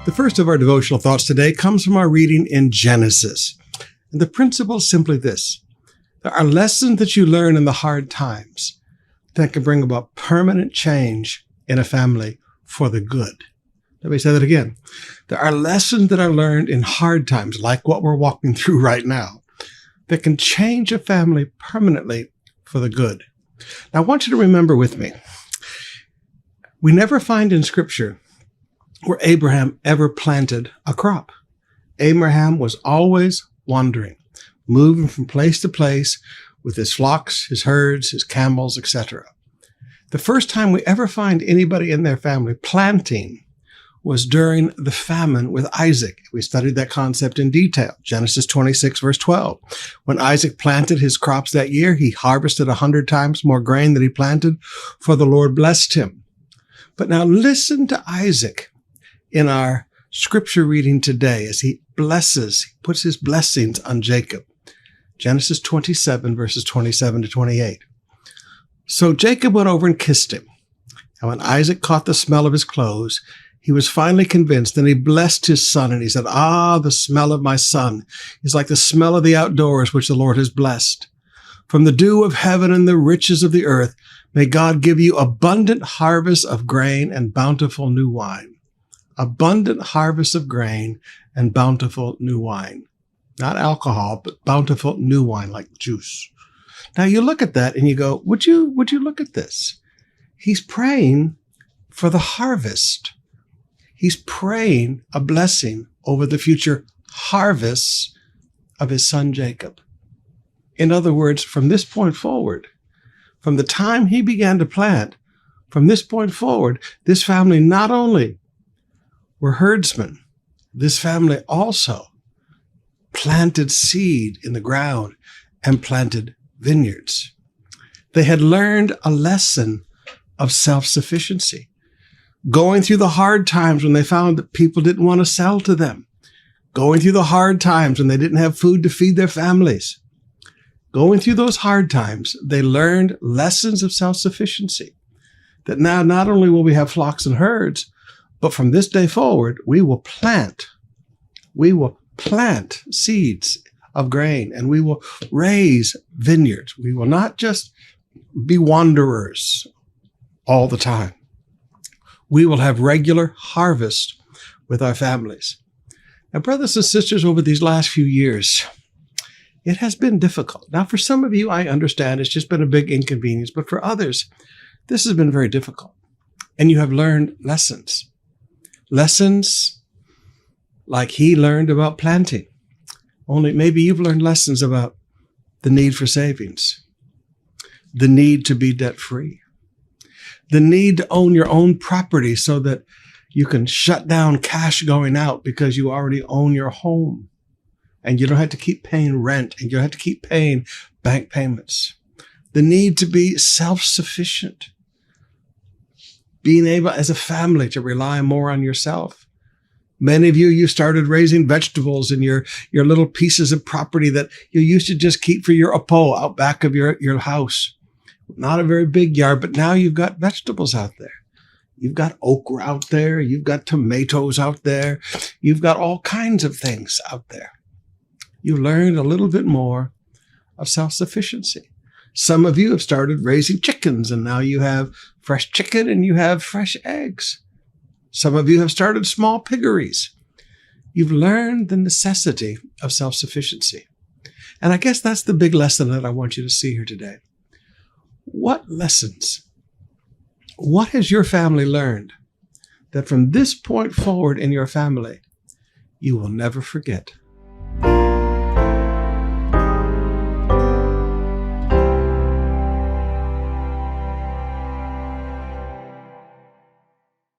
The first of our devotional thoughts today comes from our reading in Genesis. And the principle is simply this: there are lessons that you learn in the hard times that can bring about permanent change in a family for the good. Let me say that again. There are lessons that are learned in hard times, like what we're walking through right now, that can change a family permanently for the good. Now, I want you to remember with me, we never find in Scripture where Abraham ever planted a crop. Abraham was always wandering, moving from place to place with his flocks, his herds, his camels, etc. The first time we ever find anybody in their family planting was during the famine with Isaac. We studied that concept in detail. Genesis 26, verse 12. When Isaac planted his crops that year, he harvested 100 times more grain than he planted, for the Lord blessed him. But now listen to Isaac in our scripture reading today as he puts his blessings on Jacob. Genesis 27, verses 27 to 28. So Jacob went over and kissed him. And when Isaac caught the smell of his clothes, he was finally convinced, and he blessed his son, and he said, the smell of my son is like the smell of the outdoors, which the Lord has blessed. From the dew of heaven and the riches of the earth, may God give you abundant harvest of grain and bountiful new wine. Abundant harvest of grain and bountiful new wine. Not alcohol, but bountiful new wine, like juice. Now you look at that and you go, would you look at this? He's praying for the harvest. He's praying a blessing over the future harvests of his son Jacob. In other words, from this point forward, from the time he began to plant, from this point forward, this family not only were herdsmen, this family also planted seed in the ground and planted vineyards. They had learned a lesson of self-sufficiency. Going through the hard times when they found that people didn't want to sell to them. Going through the hard times when they didn't have food to feed their families. Going through those hard times, they learned lessons of self-sufficiency. That now not only will we have flocks and herds, but from this day forward, we will plant seeds of grain, and we will raise vineyards. We will not just be wanderers all the time. We will have regular harvest with our families. Now, brothers and sisters, over these last few years, it has been difficult. Now, for some of you, I understand it's just been a big inconvenience, but for others, this has been very difficult. And you have learned lessons. Lessons like he learned about planting. Only maybe you've learned lessons about the need for savings, the need to be debt-free, the need to own your own property so that you can shut down cash going out because you already own your home and you don't have to keep paying rent and you don't have to keep paying bank payments. The need to be self-sufficient, being able as a family to rely more on yourself. Many of you started raising vegetables in your little pieces of property that you used to just keep for your apple out back of your house. Not a very big yard, but now you've got vegetables out there. You've got okra out there. You've got tomatoes out there. You've got all kinds of things out there. You learned a little bit more of self-sufficiency. Some of you have started raising chickens, and now you have fresh chicken and you have fresh eggs. Some of you have started small piggeries. You've learned the necessity of self-sufficiency. And I guess that's the big lesson that I want you to see here today. What lessons? What has your family learned that from this point forward in your family, you will never forget?